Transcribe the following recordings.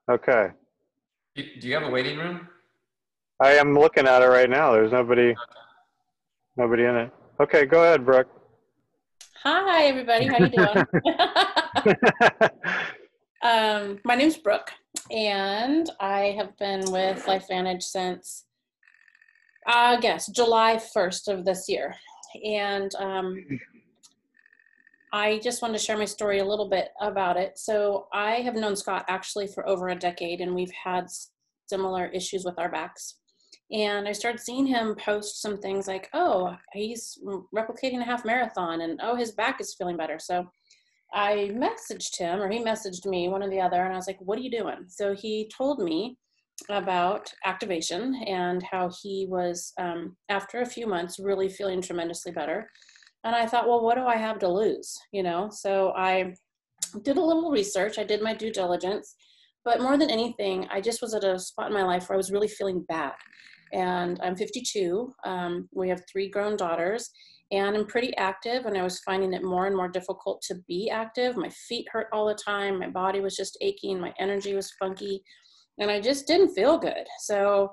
Okay. Do you have a waiting room? I am looking at it right now. There's nobody in it. Okay, go ahead, Brooke. Hi, everybody. How you doing? My name's Brooke, and I have been with LifeVantage since, I guess, July 1st of this year. And I just wanted to share my story a little bit about it. So I have known Scott actually for over a decade, and we've had similar issues with our backs. And I started seeing him post some things like, oh, he's replicating a half marathon, and oh, his back is feeling better. So I messaged him, or he messaged me, one or the other, and I was like, what are you doing? So he told me about activation and how he was, after a few months, really feeling tremendously better. And I thought, well, what do I have to lose? You know, so I did a little research. I did my due diligence. But more than anything, I just was at a spot in my life where I was really feeling bad. And I'm 52. We have 3 grown daughters. And I'm pretty active, and I was finding it more and more difficult to be active. My feet hurt all the time. My body was just aching. My energy was funky, and I just didn't feel good. So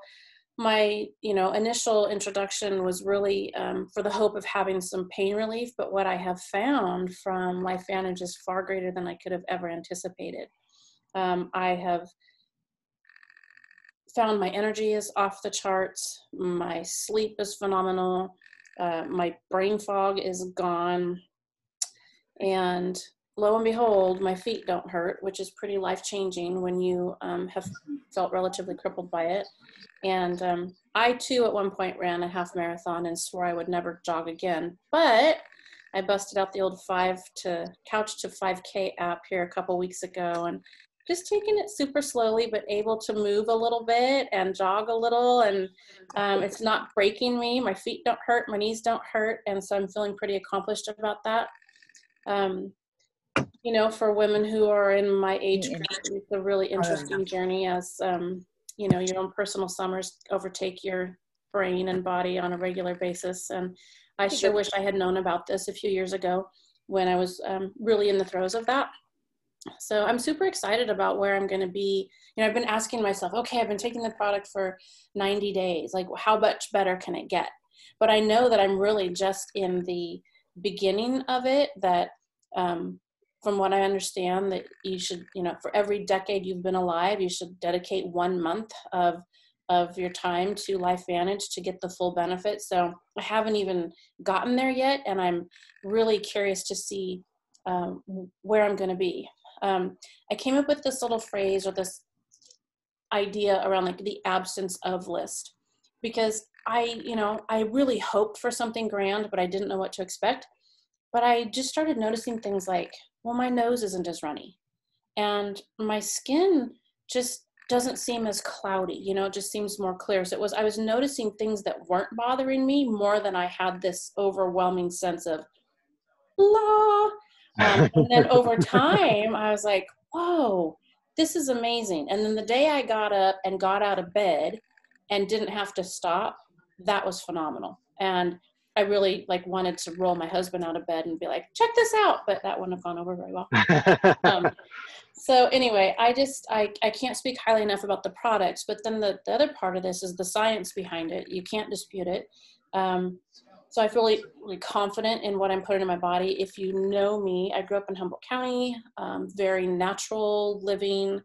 my, initial introduction was really for the hope of having some pain relief. But what I have found from LifeVantage is far greater than I could have ever anticipated. I have found my energy is off the charts. My sleep is phenomenal. My brain fog is gone, and lo and behold, my feet don't hurt, which is pretty life-changing when you have felt relatively crippled by it. And I too at one point ran a half marathon and swore I would never jog again, but I busted out the old Couch to 5K app here a couple weeks ago, and just taking it super slowly, but able to move a little bit and jog a little. And it's not breaking me. My feet don't hurt, my knees don't hurt. And so I'm feeling pretty accomplished about that. For women who are in my age group, it's a really interesting journey as, your own personal summers overtake your brain and body on a regular basis. And I sure wish I had known about this a few years ago when I was really in the throes of that. So I'm super excited about where I'm going to be. I've been asking myself, okay, I've been taking the product for 90 days. Like, how much better can it get? But I know that I'm really just in the beginning of it, that from what I understand, that you should, for every decade you've been alive, you should dedicate 1 month of your time to LifeVantage to get the full benefit. So I haven't even gotten there yet. And I'm really curious to see where I'm going to be. I came up with this little phrase or this idea around like the absence of list, because I really hoped for something grand, but I didn't know what to expect. But I just started noticing things like, well, my nose isn't as runny, and my skin just doesn't seem as cloudy, it just seems more clear. So I was noticing things that weren't bothering me more than I had this overwhelming sense of blah. And then over time, I was like, whoa, this is amazing. And then the day I got up and got out of bed and didn't have to stop, that was phenomenal. And I really wanted to roll my husband out of bed and be like, check this out, but that wouldn't have gone over very well. So anyway, I can't speak highly enough about the products, but then the other part of this is the science behind it. You can't dispute it. So I feel really confident in what I'm putting in my body. If you know me, I grew up in Humboldt County, very natural living,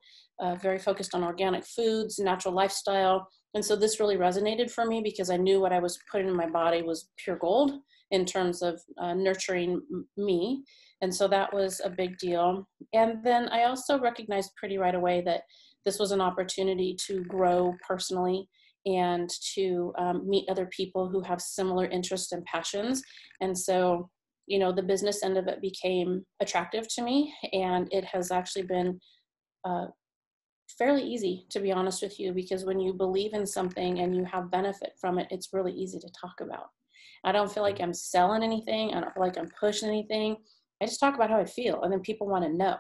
very focused on organic foods, natural lifestyle. And so this really resonated for me because I knew what I was putting in my body was pure gold in terms of nurturing me. And so that was a big deal. And then I also recognized pretty right away that this was an opportunity to grow personally and to meet other people who have similar interests and passions. And so, the business end of it became attractive to me, and it has actually been fairly easy, to be honest with you, because when you believe in something and you have benefit from it, it's really easy to talk about. I don't feel like I'm selling anything. I don't feel like I'm pushing anything. I just talk about how I feel, and then people want to know.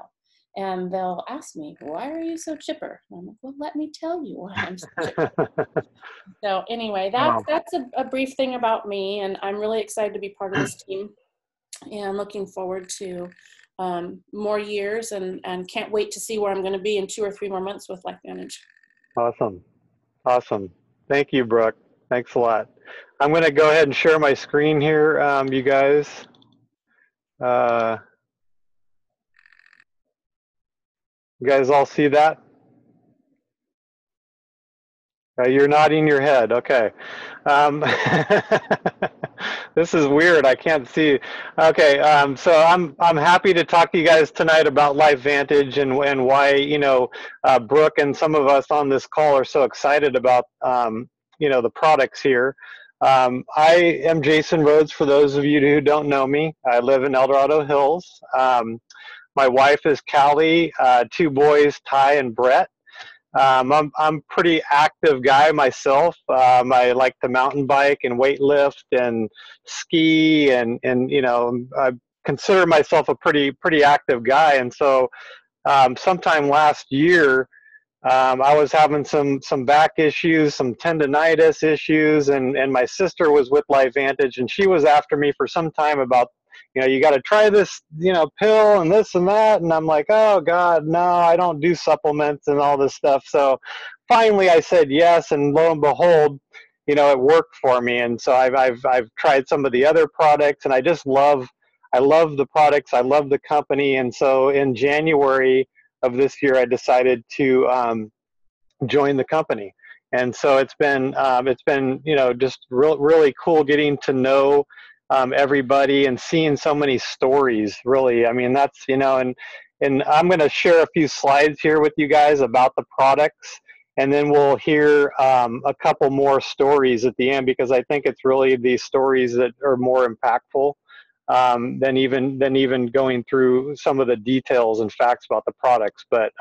And they'll ask me, why are you so chipper? And I'm like, well, let me tell you why I'm so chipper. So anyway, that's a brief thing about me, and I'm really excited to be part of this team, and looking forward to more years, and can't wait to see where I'm going to be in 2 or 3 more months with LifeVantage. Awesome. Awesome. Thank you, Brooke. Thanks a lot. I'm going to go ahead and share my screen here, you guys. You guys all see that? You're nodding your head. Okay. This is weird. I can't see. Okay. So I'm happy to talk to you guys tonight about LifeVantage and why, you know, Brooke and some of us on this call are so excited about, you know, the products here. I am Jason Rhodes, for those of you who don't know me. I live in El Dorado Hills. My wife is Callie, 2 boys, Ty and Brett. I'm pretty active guy myself. I like to mountain bike and weight lift and ski, and you know, I consider myself a pretty active guy. And so sometime last year, I was having some back issues, some tendonitis issues, and my sister was with LifeVantage, and she was after me for some time about, you know, you got to try this, you know, pill and this and that. And I'm like, oh God, no, I don't do supplements and all this stuff. So finally I said yes, and lo and behold, you know, it worked for me. And so I've tried some of the other products, and I love the products. I love the company. And so in January of this year, I decided to join the company. And so it's been you know, just really cool getting to know everybody and seeing so many stories. Really, I mean, that's, you know, and I'm going to share a few slides here with you guys about the products, and then we'll hear a couple more stories at the end, because I think it's really these stories that are more impactful than even going through some of the details and facts about the products. But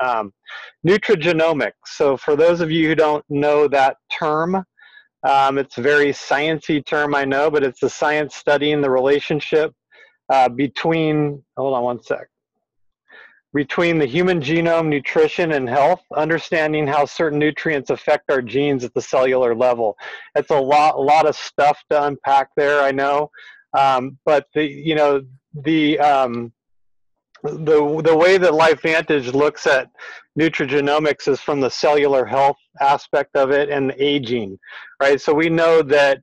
nutrigenomics. So for those of you who don't know that term, it's a very sciencey term, I know, but it's the science studying the relationship between, hold on one sec, between the human genome, nutrition, and health, understanding how certain nutrients affect our genes at the cellular level. It's a lot of stuff to unpack there, I know, but you know, the way that LifeVantage looks at nutrigenomics is from the cellular health aspect of it and the aging, right? So we know that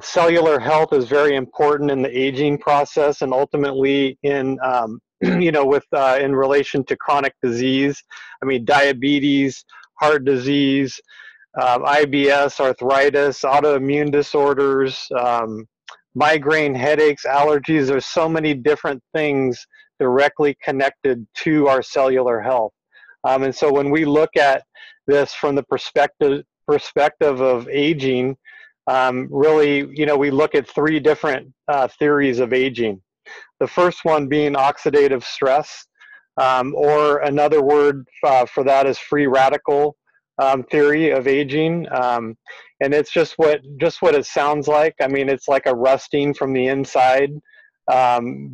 cellular health is very important in the aging process, and ultimately in you know, with in relation to chronic disease. I mean, diabetes, heart disease, IBS, arthritis, autoimmune disorders, migraine, headaches, allergies. There's so many different things directly connected to our cellular health. And so when we look at this from the perspective of aging, really, you know, we look at 3 different theories of aging. The first one being oxidative stress, or another word for that is free radical theory of aging. And it's just what it sounds like. I mean, it's like a rusting from the inside.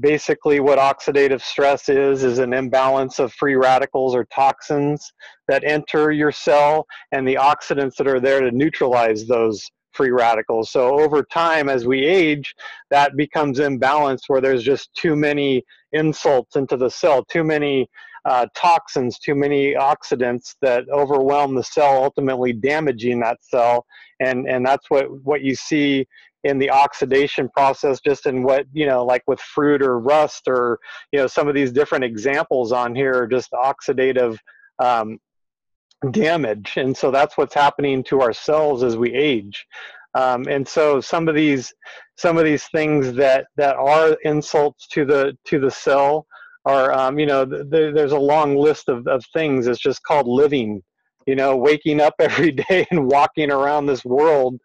Basically what oxidative stress is an imbalance of free radicals or toxins that enter your cell, and the oxidants that are there to neutralize those free radicals. So over time, as we age, that becomes imbalanced, where there's just too many insults into the cell, too many toxins, too many oxidants that overwhelm the cell, ultimately damaging that cell. And that's what you see in the oxidation process, just in what, you know, like with fruit or rust, or, you know, some of these different examples on here are just oxidative damage. And so that's what's happening to our cells as we age. And so some of these things that are insults to the cell are, you know, there's a long list of things. It's just called living, you know, waking up every day and walking around this world.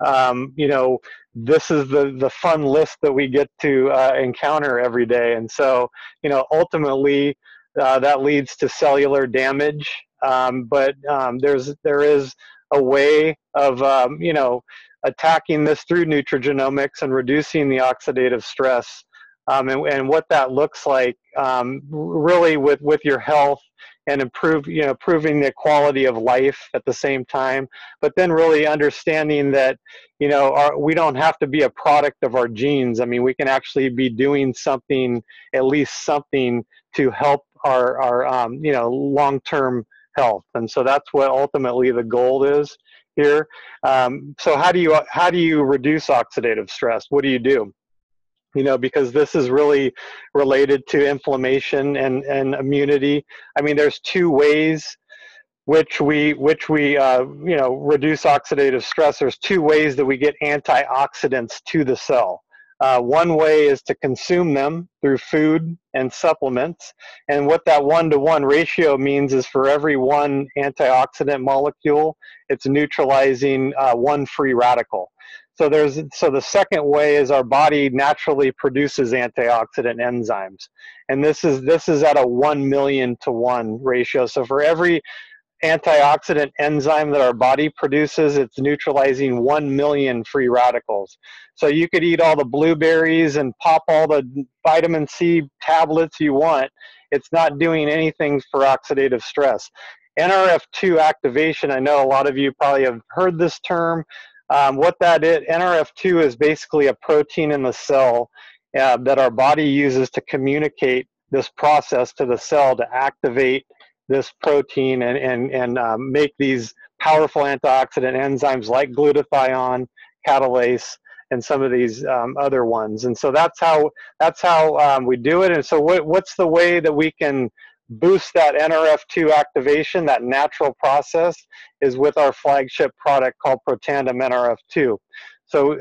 You know, this is the fun list that we get to encounter every day. And so, you know, ultimately that leads to cellular damage. But there is a way of, you know, attacking this through nutrigenomics and reducing the oxidative stress and what that looks like really with your health and improving the quality of life at the same time, but then really understanding that, we don't have to be a product of our genes. I mean, we can actually be doing something, at least something, to help our long-term health. And so that's what ultimately the goal is here. So how do you reduce oxidative stress? What do you do? Because this is really related to inflammation and immunity. I mean, there's two ways which we reduce oxidative stress. There's two ways that we get antioxidants to the cell. One way is to consume them through food and supplements. And what that 1-to-1 ratio means is for every one antioxidant molecule, it's neutralizing one free radical. So the second way is our body naturally produces antioxidant enzymes. And this is at a 1,000,000 to 1 ratio. So for every antioxidant enzyme that our body produces, it's neutralizing 1,000,000 free radicals. So you could eat all the blueberries and pop all the vitamin C tablets you want. It's not doing anything for oxidative stress. NRF2 activation, I know a lot of you probably have heard this term. What that is, NRF2 is basically a protein in the cell that our body uses to communicate this process to the cell to activate this protein and make these powerful antioxidant enzymes like glutathione, catalase, and some of these other ones. And so that's how we do it. And so what's the way that we can boost that NRF2 activation, that natural process, is with our flagship product called Protandim NRF2. So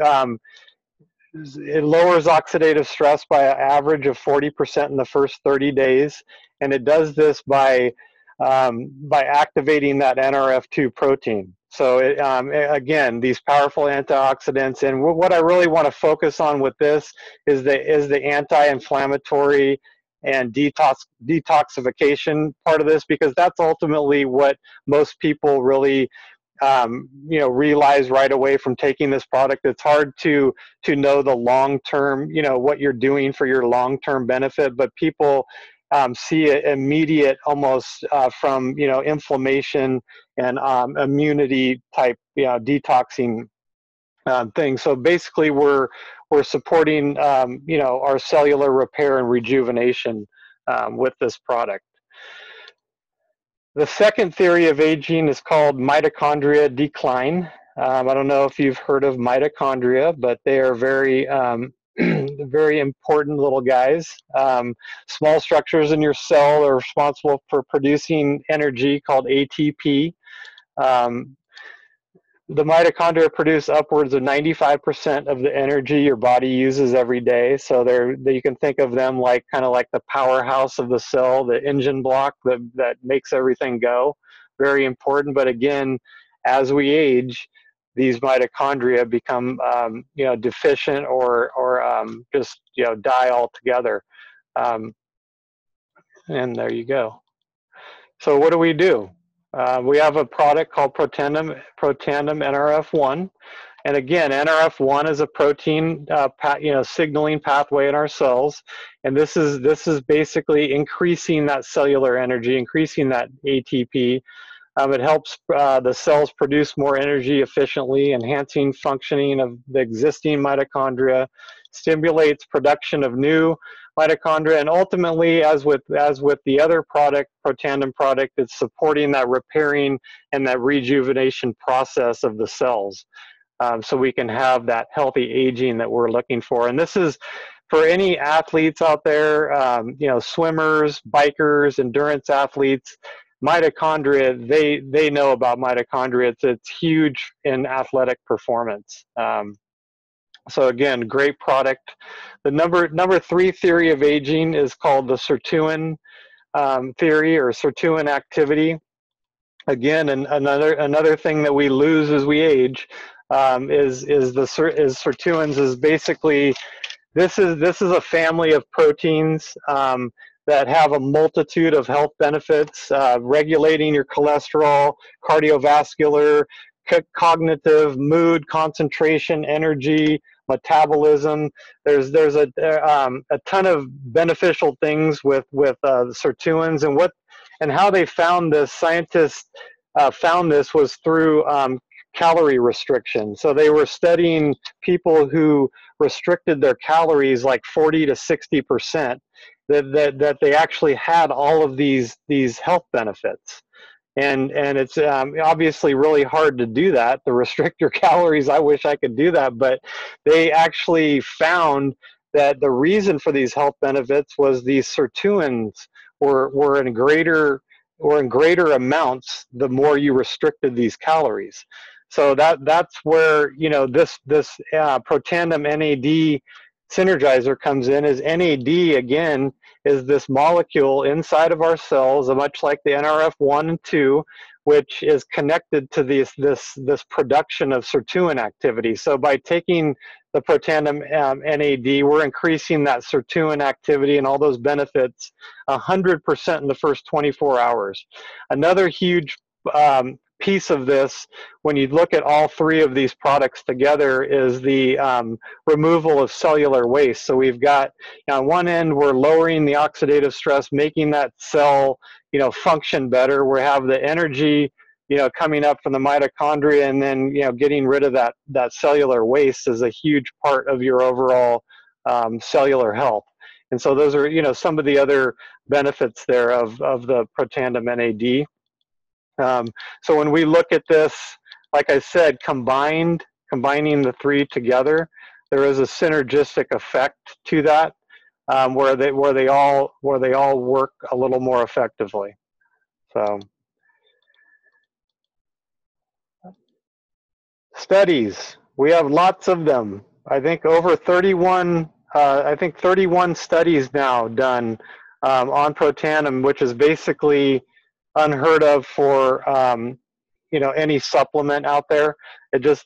it lowers oxidative stress by an average of 40% in the first 30 days. And it does this by activating that NRF2 protein. So again, these powerful antioxidants, and what I really want to focus on with this is the anti-inflammatory and detoxification part of this, because that's ultimately what most people really realize right away from taking this product. It's hard to know the long-term, what you're doing for your long-term benefit, but people see it immediate almost from inflammation and immunity type detoxing things. So basically we're supporting our cellular repair and rejuvenation with this product. The second theory of aging is called mitochondria decline. I don't know if you've heard of mitochondria, but they are very very important little guys. Small structures in your cell are responsible for producing energy called ATP. The mitochondria produce upwards of 95% of the energy your body uses every day. So you can think of them like kind of like the powerhouse of the cell, the engine block that makes everything go. Very important. But again, as we age, these mitochondria become deficient or just die altogether. And there you go. So what do? We have a product called Protandim NRF1, and again, NRF1 is a protein signaling pathway in our cells, and this is basically increasing that cellular energy, increasing that ATP. It helps the cells produce more energy efficiently, enhancing functioning of the existing mitochondria, stimulates production of new mitochondria, and ultimately, as with the other product, Protandim product, it's supporting that repairing and that rejuvenation process of the cells, so we can have that healthy aging that we're looking for. And this is for any athletes out there, swimmers, bikers, endurance athletes. Mitochondria, they know about mitochondria. It's huge in athletic performance. So again, great product. The number 3 theory of aging is called the sirtuin theory, or sirtuin activity. Again, another thing that we lose as we age is sirtuins. Is basically this is a family of proteins that have a multitude of health benefits, regulating your cholesterol, cardiovascular, cognitive, mood, concentration, energy, metabolism. There's a ton of beneficial things with the sirtuins, and how they found this. Scientists found this was through calorie restriction. So they were studying people who restricted their calories like 40 to 60%. That they actually had all of these health benefits. And it's obviously really hard to do that, to restrict your calories. I wish I could do that, but they actually found that the reason for these health benefits was these sirtuins were in greater amounts the more you restricted these calories. So that's where this Protandim NAD synergizer comes in. Is NAD, again, is this molecule inside of our cells, much like the NRF1 and 2, which is connected to this production of sirtuin activity. So by taking the Protandim NAD, we're increasing that sirtuin activity and all those benefits 100% in the first 24 hours. Another huge piece of this, when you look at all three of these products together, is the removal of cellular waste. So we've got, on one end, we're lowering the oxidative stress, making that cell, function better. We have the energy, coming up from the mitochondria, and then, getting rid of that cellular waste is a huge part of your overall cellular health. And so those are, some of the other benefits there of the Protandim NAD. So when we look at this, like I said, combining the three together, there is a synergistic effect to that, where they all work a little more effectively. So studies, we have lots of them. I think over 31 studies now done on Protandim, which is basically unheard of for any supplement out there.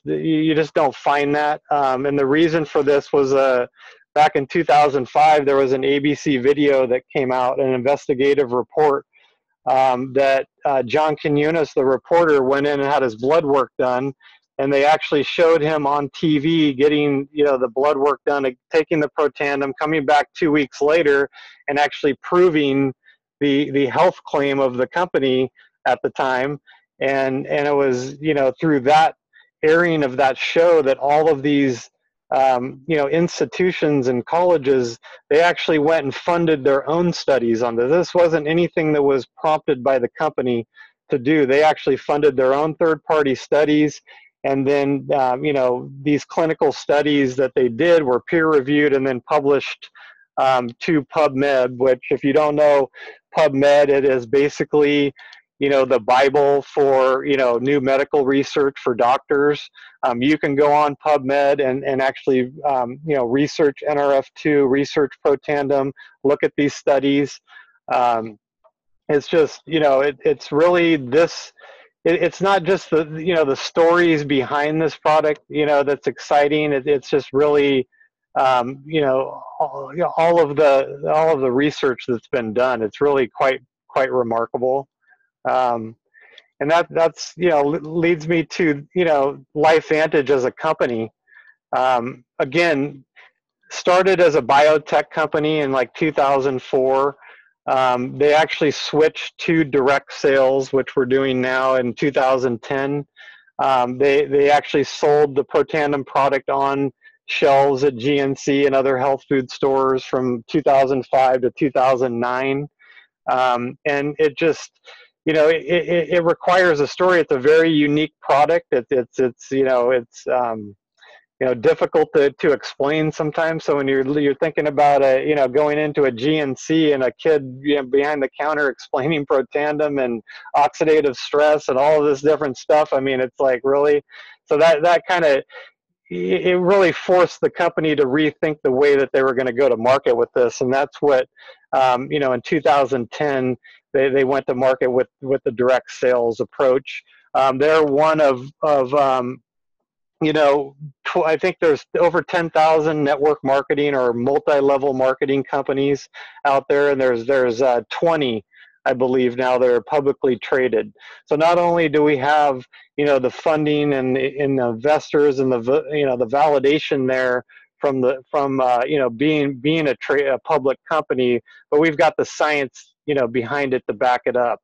You just don't find that. And the reason for this was back in 2005, there was an ABC video that came out, an investigative report that John Quinones, the reporter, went in and had his blood work done, and they actually showed him on TV getting the blood work done, taking the Protandim, coming back 2 weeks later, and actually proving the health claim of the company at the time. And it was through that airing of that show that all of these institutions and colleges, they actually went and funded their own studies on this. This wasn't anything that was prompted by the company to do. They actually funded their own third-party studies, and then these clinical studies that they did were peer-reviewed and then published to PubMed, which, if you don't know PubMed, it is basically the Bible for new medical research for doctors. You can go on PubMed and actually research NRF2, research Protandim, look at these studies. It's just it's really this. It's not just the stories behind this product that's exciting. It's just really all of the research that's been done. It's really quite remarkable. And that's leads me to LifeVantage as a company. Again, started as a biotech company in like 2004. They actually switched to direct sales, which we're doing now, in 2010. They actually sold the Protandim product on shelves at GNC and other health food stores from 2005 to 2009. And it just, it requires a story. It's a very unique product. It's difficult to explain sometimes. So when you're thinking about going into a GNC and a kid behind the counter explaining Protandim and oxidative stress and all of this different stuff, I mean, it's like, really. So that kind of, it really forced the company to rethink the way that they were going to go to market with this. And that's what, in 2010, they went to market with the direct sales approach. They're one of I think there's over 10,000 network marketing or multi-level marketing companies out there, and there's 20 I believe now that are publicly traded. So not only do we have, you know, the funding and the investors and the, you know, the validation there from you know, being a public company, but we've got the science, you know, behind it to back it up.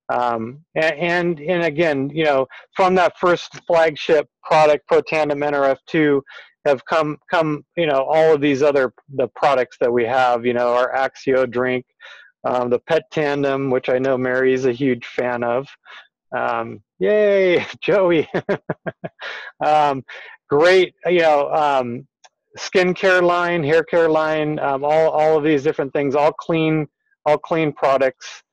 And again, you know, from that first flagship product, Protandim NRF2, have come, you know, all of these the products that we have, you know, our Axio drink, the Pet Tandem, which I know Mary's a huge fan of. Yay, Joey. Great, you know, skincare line, hair care line, all of these different things, all clean products.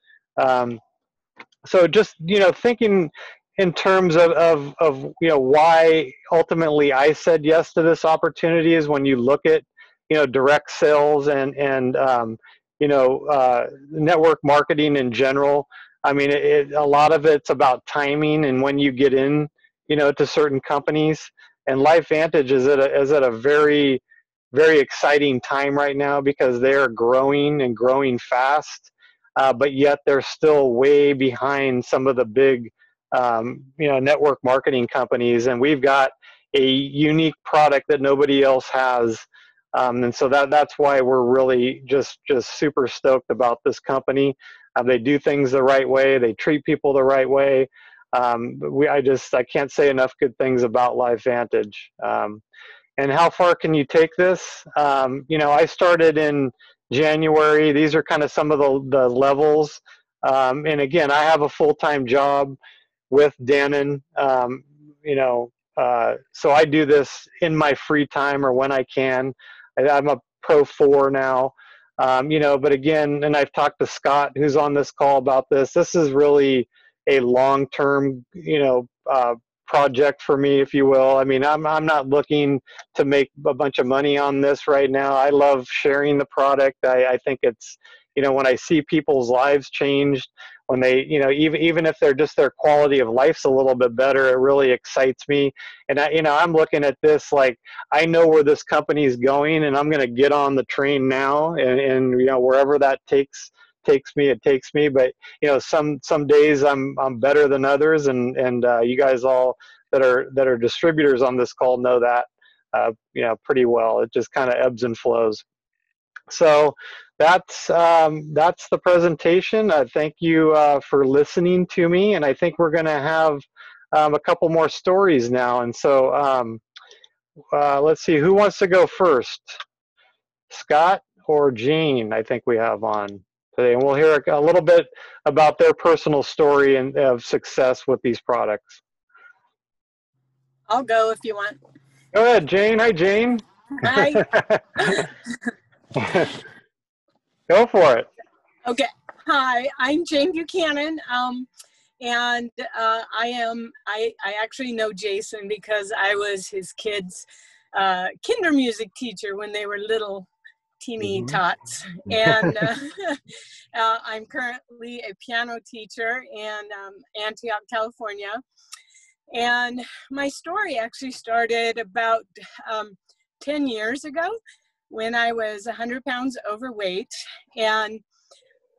So just, you know, thinking in terms of you know, why ultimately I said yes to this opportunity is when you look at, you know, direct sales and you know, network marketing in general. I mean, a lot of it's about timing and when you get in, you know, to certain companies. And LifeVantage is at a very, very exciting time right now because they're growing and growing fast. But yet they're still way behind some of the big, you know, network marketing companies. And we've got a unique product that nobody else has. And so that's why we're really just super stoked about this company. They do things the right way. They treat people the right way. I can't say enough good things about LifeVantage. And how far can you take this? You know, I started in January. These are kind of some of the levels. And again, I have a full-time job with Dannon, you know, so I do this in my free time or when I can. I'm a Pro 4 now, you know, but again, and I've talked to Scott, who's on this call, about this. This is really a long-term, you know, project for me, if you will. I mean, I'm not looking to make a bunch of money on this right now. I love sharing the product. I think it's, you know, when I see people's lives changed, when they, you know, even if they're just, their quality of life's a little bit better, it really excites me. And you know, I'm looking at this like, I know where this company's going, and I'm going to get on the train now, and you know, wherever that takes me, it takes me. But you know, some days I'm better than others, and you guys all that are distributors on this call know that, you know, pretty well. It just kind of ebbs and flows. So that's the presentation. Thank you for listening to me, and I think we're going to have a couple more stories now. And so let's see, who wants to go first? Scott or Jane? I think we have on today, and we'll hear a little bit about their personal story and of success with these products. I'll go if you want. Go ahead, Jane. Hi, Jane. Hi. Go for it. Okay. Hi, I'm Jane Buchanan. And I actually know Jason because I was his kids' kinder music teacher when they were little teeny tots. And I'm currently a piano teacher in Antioch, California. And my story actually started about 10 years ago when I was 100 pounds overweight, and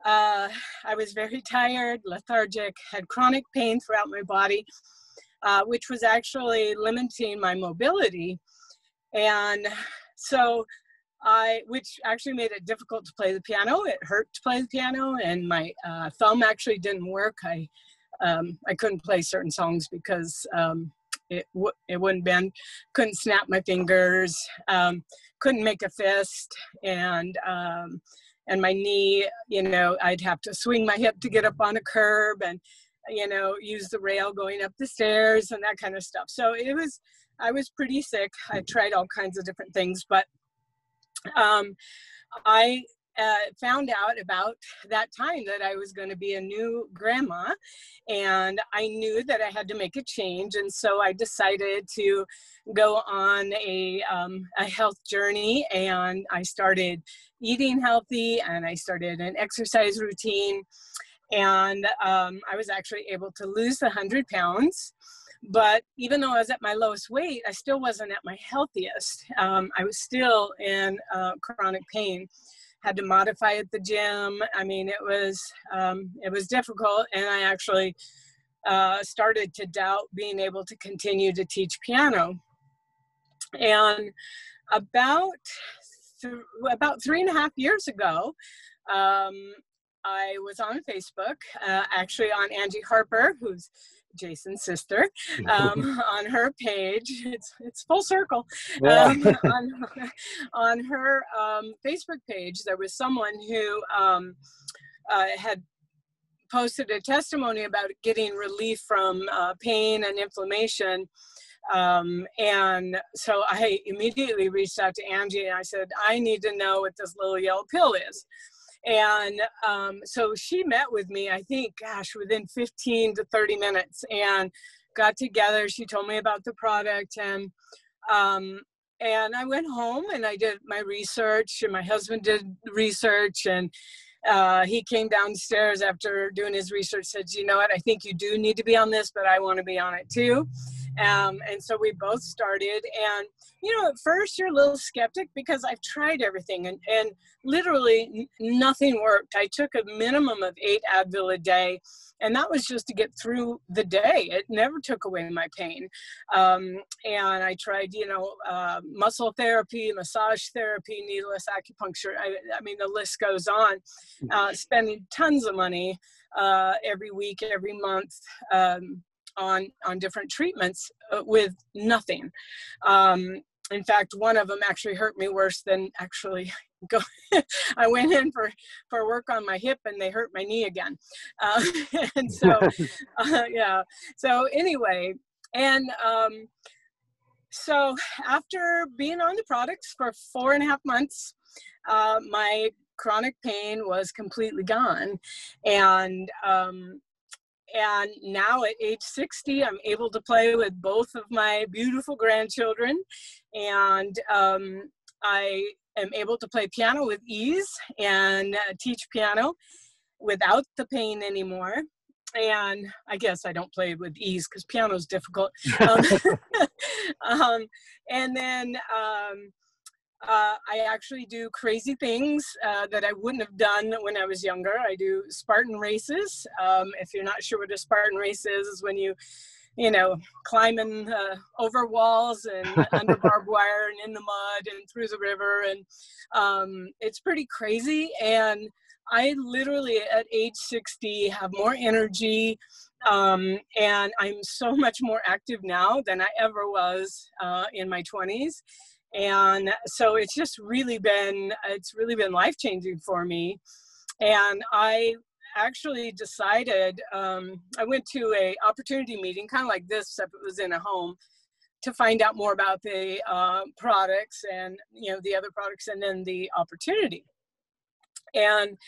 I was very tired, lethargic, had chronic pain throughout my body, which was actually limiting my mobility. And so which actually made it difficult to play the piano. It hurt to play the piano, and my thumb actually didn't work. I couldn't play certain songs because it wouldn't bend, couldn't snap my fingers, couldn't make a fist, and my knee, you know, I'd have to swing my hip to get up on a curb and, you know, use the rail going up the stairs and that kind of stuff. So I was pretty sick. I tried all kinds of different things, but I found out about that time that I was going to be a new grandma, and I knew that I had to make a change. And so I decided to go on a health journey, and I started eating healthy, and I started an exercise routine, and I was actually able to lose the 100 pounds. But even though I was at my lowest weight, I still wasn't at my healthiest. I was still in chronic pain. had to modify at the gym. I mean, it was difficult, and I actually started to doubt being able to continue to teach piano. And about 3.5 years ago, I was on Facebook, actually on Angie Harper, who's Jason's sister, on her page. It's full circle. Yeah. On her Facebook page, there was someone who had posted a testimony about getting relief from pain and inflammation. And so I immediately reached out to Angie and I said, I need to know what this little yellow pill is. And so she met with me, I think, gosh, within 15 to 30 minutes, and got together. She told me about the product, and I went home and I did my research, and my husband did research, and he came downstairs after doing his research, said, you know what, I think you do need to be on this, but I want to be on it too. And so we both started, and, you know, at first you're a little skeptic because I've tried everything and literally nothing worked. I took a minimum of 8 Advil a day, and that was just to get through the day. It never took away my pain. And I tried, you know, muscle therapy, massage therapy, needleless acupuncture. I mean, the list goes on, spending tons of money every week, every month, on different treatments with nothing. In fact, one of them actually hurt me worse than actually I went in for work on my hip, and they hurt my knee again. And so, yeah. So anyway, and so after being on the products for 4.5 months, my chronic pain was completely gone. And now at age 60, I'm able to play with both of my beautiful grandchildren. And I am able to play piano with ease and teach piano without the pain anymore. And I guess I don't play with ease because piano is difficult. And then I actually do crazy things that I wouldn't have done when I was younger. I do Spartan races. If you're not sure what a Spartan race is when you know, climbing over walls and under barbed wire and in the mud and through the river. And it's pretty crazy. And I literally at age 60 have more energy. And I'm so much more active now than I ever was in my 20s. And so it's just really been life-changing for me. And I actually decided, I went to a opportunity meeting, kind of like this, except it was in a home, to find out more about the products and, you know, the other products, and then the opportunity. And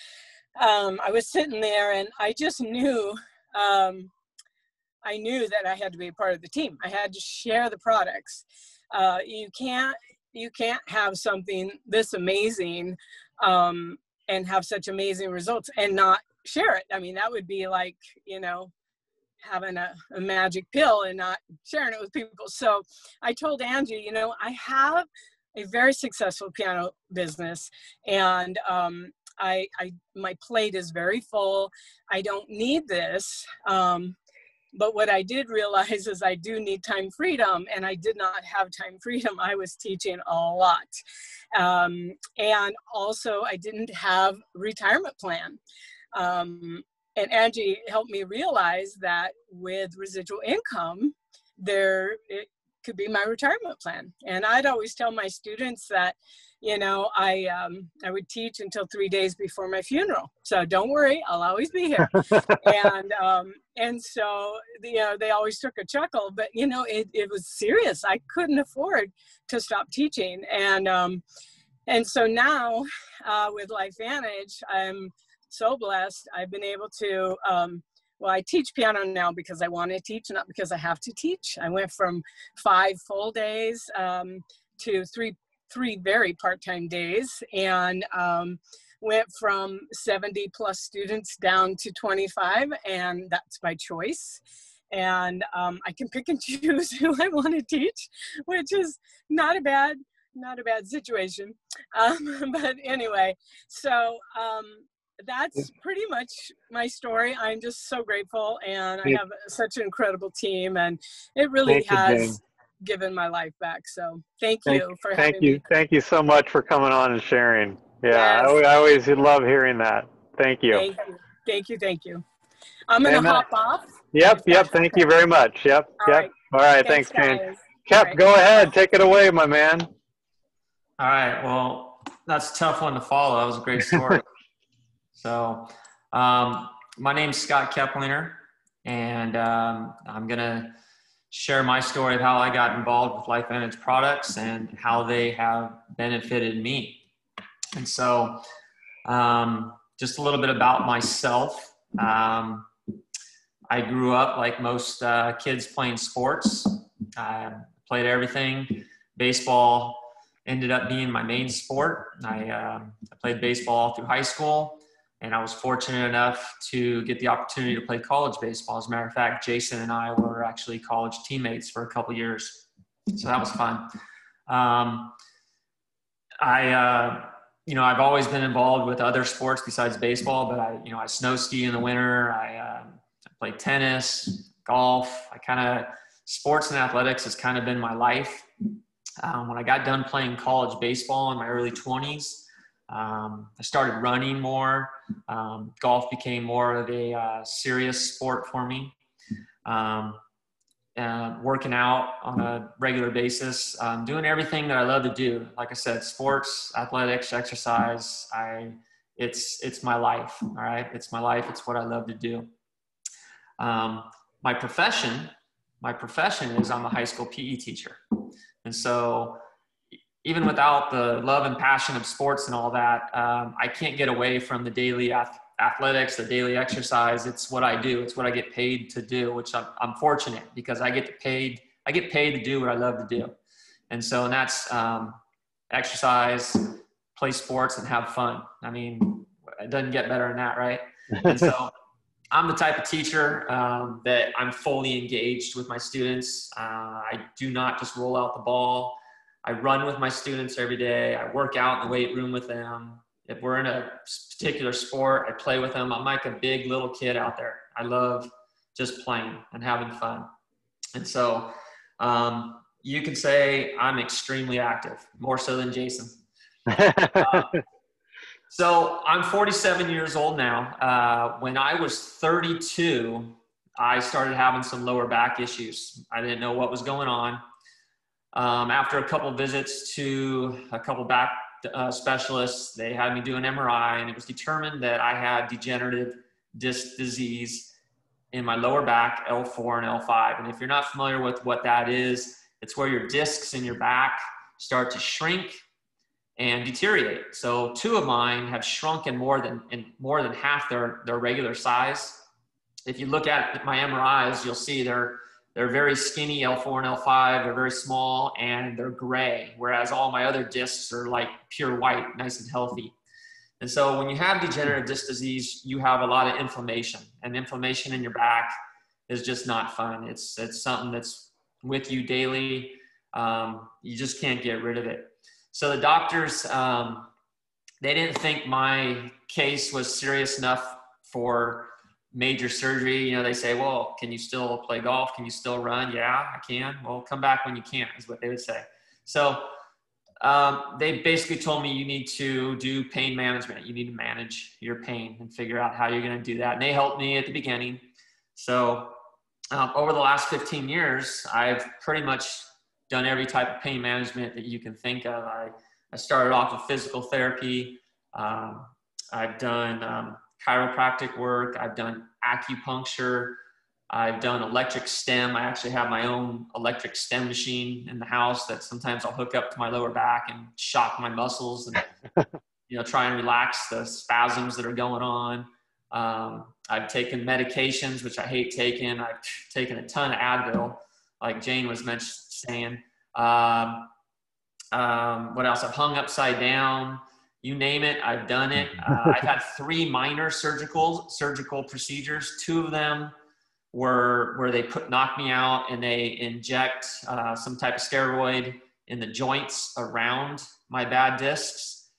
I was sitting there, and I just knew, I knew that I had to be a part of the team. I had to share the products. You can't have something this amazing and have such amazing results and not share it. I mean, that would be like, you know, having a magic pill and not sharing it with people. So I told Angie, you know, I have a very successful piano business, and my plate is very full. I don't need this. But what I did realize is I do need time freedom, and I did not have time freedom. I was teaching a lot. And also I didn't have a retirement plan. And Angie helped me realize that with residual income, it could be my retirement plan. And I'd always tell my students that, you know, I would teach until 3 days before my funeral. So don't worry, I'll always be here. And so, you know, they always took a chuckle, but, you know, it was serious. I couldn't afford to stop teaching. And so now with LifeVantage, I'm so blessed. I've been able to, well, I teach piano now because I want to teach, not because I have to teach. I went from 5 full days to three very part-time days, and went from 70 plus students down to 25, and that's by choice. And I can pick and choose who I want to teach, which is not a bad not a bad situation. But anyway, so that's pretty much my story. I'm just so grateful, and I have such an incredible team, and it really Thank you, has Jane. given my life back. So thank you for Thank having you. me. Thank you so much for coming on and sharing. Yeah, Yes, I always love hearing that. Thank you. thank you, thank you, thank you. I'm gonna Amen. hop off. Yep, If that's thank okay. you very much. Yep, All yep. right. All right, Thanks, thanks, Jane. guys. Kep, All right. go ahead. Take it away, my man. All right. Well, that's a tough one to follow. That was a great story. So, my name's Scott Keplinger, and I'm going to share my story of how I got involved with LifeVantage products and how they have benefited me. And so, just a little bit about myself. I grew up like most kids playing sports. I played everything. Baseball ended up being my main sport. I played baseball through high school, and I was fortunate enough to get the opportunity to play college baseball. As a matter of fact, Jason and I were actually college teammates for a couple years, so that was fun. I've always been involved with other sports besides baseball, but I snow ski in the winter. I play tennis, golf. Sports and athletics has kind of been my life. When I got done playing college baseball in my early 20s, I started running more. Golf became more of a serious sport for me. Working out on a regular basis, doing everything that I love to do. Like I said, sports, athletics, exercise, it's my life. All right. It's my life. It's what I love to do. My profession is I'm a high school PE teacher. And so even without the love and passion of sports and all that, I can't get away from the daily athletics, the daily exercise. It's what I do. It's what I get paid to do, which I'm fortunate because I get paid to do what I love to do. And so that's exercise, play sports, and have fun. I mean, it doesn't get better than that, right? And so I'm the type of teacher that I'm fully engaged with my students. I do not just roll out the ball. I run with my students every day. I work out in the weight room with them. If we're in a particular sport, I play with them. I'm like a big little kid out there. I love just playing and having fun. And so you could say I'm extremely active, more so than Jason. So I'm 47 years old now. When I was 32, I started having some lower back issues. I didn't know what was going on. After a couple visits to a couple back specialists, they had me do an MRI, and it was determined that I had degenerative disc disease in my lower back, L4 and L5. And if you're not familiar with what that is, it's where your discs in your back start to shrink and deteriorate. So 2 of mine have shrunk in more than half their regular size. If you look at my MRIs, you'll see they're very skinny, L4 and L5. They're very small and they're gray, whereas all my other discs are like pure white, nice and healthy. And so when you have degenerative disc disease, you have a lot of inflammation, and inflammation in your back is just not fun. It's something that's with you daily. You just can't get rid of it. So the doctors, they didn't think my case was serious enough for major surgery. You know, they say, well, can you still play golf? Can you still run? Yeah, I can. Well, come back when you can't, is what they would say. So they basically told me you need to do pain management. You need to manage your pain and figure out how you're going to do that. And they helped me at the beginning. So over the last 15 years, I've pretty much done every type of pain management that you can think of. I started off with physical therapy. I've done chiropractic work. I've done acupuncture. I've done electric stem. I actually have my own electric stem machine in the house that sometimes I'll hook up to my lower back and shock my muscles and try and relax the spasms that are going on. I've taken medications, which I hate taking. I've taken a ton of Advil, like Jane was saying. What else? I've hung upside down. You name it, I've done it. I've had 3 minor surgical procedures. 2 of them were where they knock me out and they inject some type of steroid in the joints around my bad discs.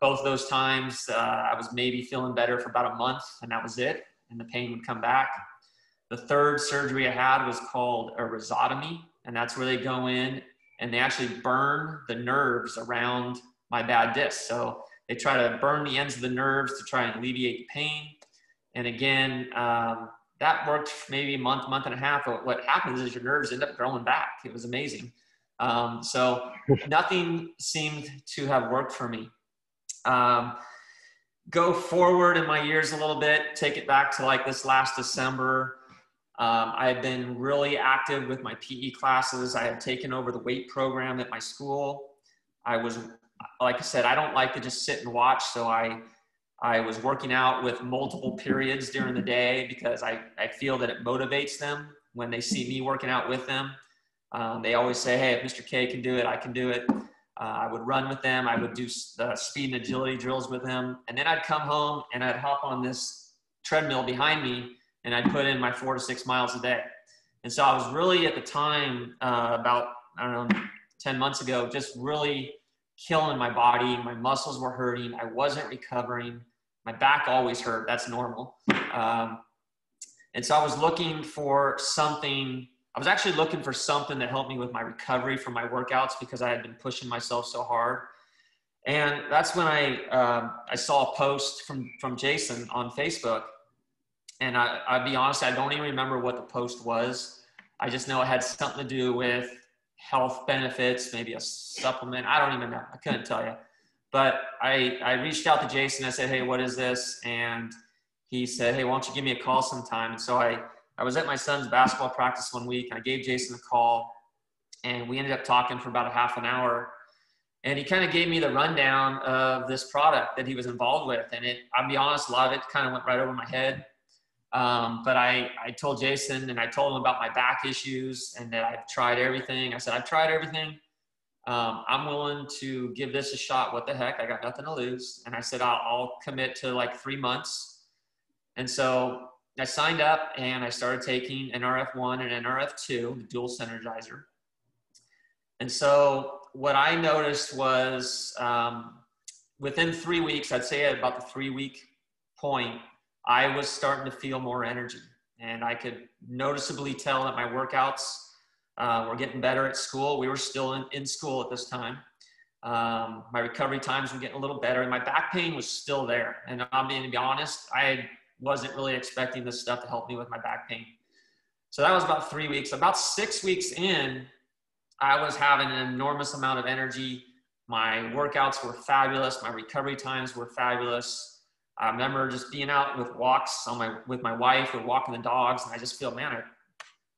Both those times I was maybe feeling better for about a month, and that was it, and the pain would come back. The third surgery I had was called a rhizotomy, and that's where they go in and they actually burn the nerves around my bad disc. So they try to burn the ends of the nerves to try and alleviate the pain. And again, that worked for maybe a month, month and a half. But what happens is your nerves end up growing back. It was amazing. So nothing seemed to have worked for me. Go forward in my years a little bit, take it back to like this last December. I had been really active with my PE classes. I had taken over the weight program at my school. I was, like I said, I don't like to just sit and watch. So I was working out with multiple periods during the day because I feel that it motivates them when they see me working out with them. They always say, hey, if Mr. K can do it, I can do it. I would run with them. I would do speed and agility drills with them. And then I'd come home and I'd hop on this treadmill behind me and I'd put in my 4 to 6 miles a day. And so I was really at the time, about, I don't know, 10 months ago, just really killing my body. My muscles were hurting. I wasn't recovering. My back always hurt. That's normal. And so I was looking for something. I was actually looking for something that helped me with my recovery from my workouts because I had been pushing myself so hard. And that's when I saw a post from Jason on Facebook. And I'll be honest, I don't even remember what the post was. I just know it had something to do with health benefits, maybe a supplement. I don't even know. I couldn't tell you. But I reached out to Jason. I said, hey, what is this? And he said, hey, why don't you give me a call sometime? And so I was at my son's basketball practice one week. I gave Jason a call, and we ended up talking for about a half an hour. And he kind of gave me the rundown of this product that he was involved with. And I'll be honest, a lot of it kind of went right over my head. But I told Jason, and I told him about my back issues and that I've tried everything. I said, I've tried everything. I'm willing to give this a shot. What the heck? I got nothing to lose. And I said, I'll commit to like 3 months. And so I signed up and I started taking NRF1 and NRF2, the dual synergizer. And so what I noticed was within 3 weeks, I'd say at about the 3-week point, I was starting to feel more energy. And I could noticeably tell that my workouts were getting better at school. We were still in school at this time. My recovery times were getting a little better, and my back pain was still there. And I'm being, to be honest, I wasn't really expecting this stuff to help me with my back pain. So that was about 3 weeks. About 6 weeks in, I was having an enormous amount of energy. My workouts were fabulous. My recovery times were fabulous. I remember just being out with walks with my wife. We're walking the dogs, and I just feel, man, I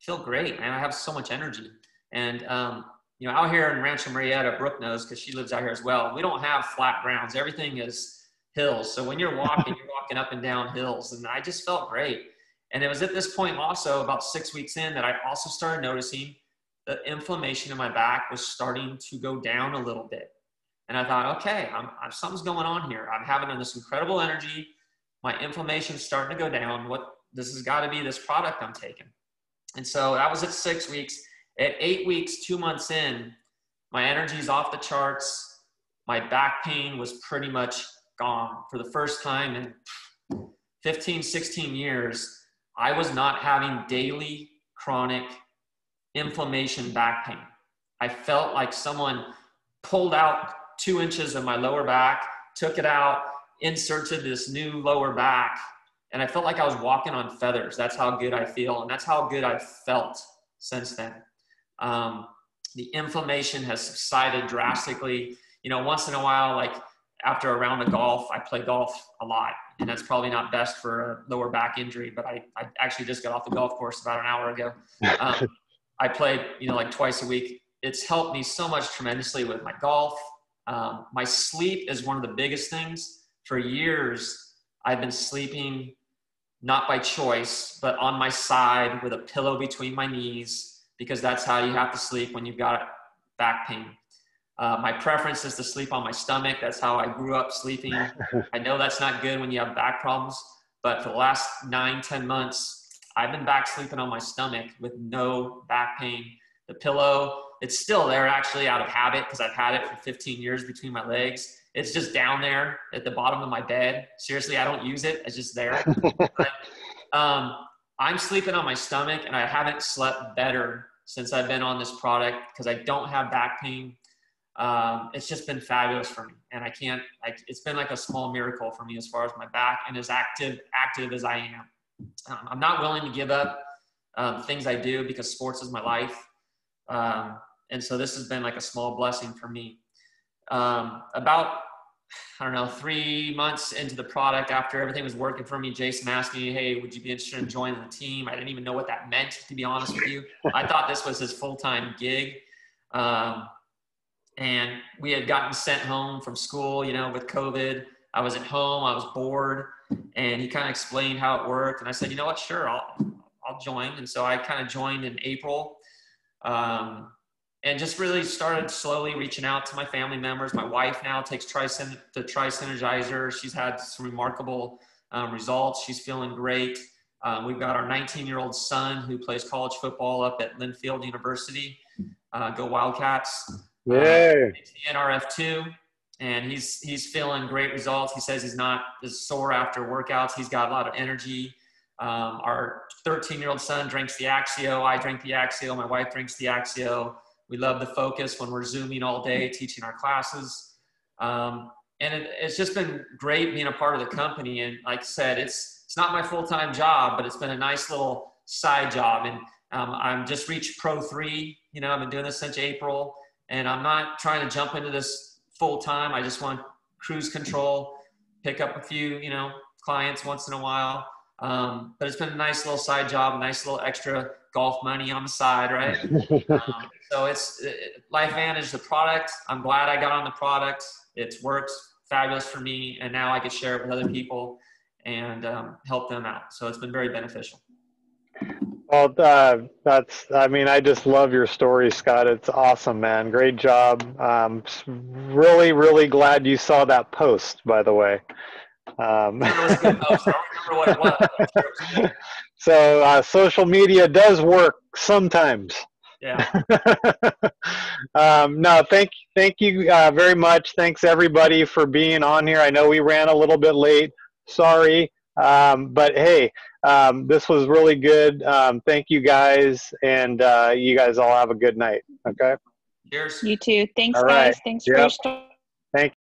feel great, man. I have so much energy. And, you know, out here in Rancho Marietta, Brooke knows because she lives out here as well, we don't have flat grounds. Everything is hills. So when you're walking up and down hills, and I just felt great. And it was at this point also, about 6 weeks in, that I also started noticing the inflammation in my back was starting to go down a little bit. And I thought, okay, something's going on here. I'm having this incredible energy. My inflammation's starting to go down. This has got to be this product I'm taking. And so that was at 6 weeks. At 8 weeks, 2 months in, my energy's off the charts. My back pain was pretty much gone. For the first time in 15, 16 years, I was not having daily chronic inflammation back pain. I felt like someone pulled out 2 inches of my lower back, took it out, inserted this new lower back, and I felt like I was walking on feathers. That's how good I feel, and that's how good I've felt since then. The inflammation has subsided drastically. You know, once in a while, like after a round of golf, I play golf a lot, and that's probably not best for a lower back injury, but I actually just got off the golf course about an hour ago. I played, you know, like twice a week. It's helped me so much tremendously with my golf. My sleep is one of the biggest things. For years, I've been sleeping not by choice, but on my side with a pillow between my knees, because that's how you have to sleep when you've got back pain. My preference is to sleep on my stomach. That's how I grew up sleeping. I know that's not good when you have back problems, but for the last 9-10 months, I've been back sleeping on my stomach with no back pain. The pillow It's still there actually out of habit because I've had it for 15 years between my legs. It's just down there at the bottom of my bed. Seriously, I don't use it. It's just there. But, I'm sleeping on my stomach, and I haven't slept better since I've been on this product because I don't have back pain. It's just been fabulous for me, and it's been like a small miracle for me as far as my back, and as active as I am. I'm not willing to give up things I do because sports is my life. And so this has been like a small blessing for me. About, I don't know, 3 months into the product, after everything was working for me, Jason asked me, hey, would you be interested in joining the team? I didn't even know what that meant, to be honest with you. I thought this was his full-time gig. And we had gotten sent home from school, you know, with COVID. I was at home, I was bored, and he kind of explained how it worked. And I said, you know what, sure, I'll join. And so I kind of joined in April. And just really started slowly reaching out to my family members. My wife now takes the Tri-Synergizer. She's had some remarkable results. She's feeling great. We've got our 19-year-old son who plays college football up at Linfield University. Go Wildcats. Yay. He's the NRF2, and he's feeling great results. He says he's not as sore after workouts. He's got a lot of energy. Our 13-year-old son drinks the Axio. I drink the Axio. My wife drinks the Axio. We love the focus when we're Zooming all day, teaching our classes. And it's just been great being a part of the company. And like I said, it's not my full-time job, but it's been a nice little side job. And I'm just reached Pro 3. You know, I've been doing this since April, and I'm not trying to jump into this full-time. I just want cruise control, pick up a few, you know, clients once in a while. But it's been a nice little side job, a nice little extra golf money on the side, right? So it's LifeVantage, the product. I'm glad I got on the product. It's worked fabulous for me, and now I can share it with other people and help them out. So it's been very beneficial. Well, I just love your story, Scott. It's awesome, man. Great job. Really, really glad you saw that post, by the way. It was a good post. I don't remember what it was. But it was good. So social media does work sometimes. Yeah. No, thank you very much. Thanks everybody for being on here. I know we ran a little bit late. Sorry. But hey, this was really good. Thank you guys, and you guys all have a good night. Okay. Cheers. You too. Thanks, All guys. right. Thanks Yep. for your story. Thank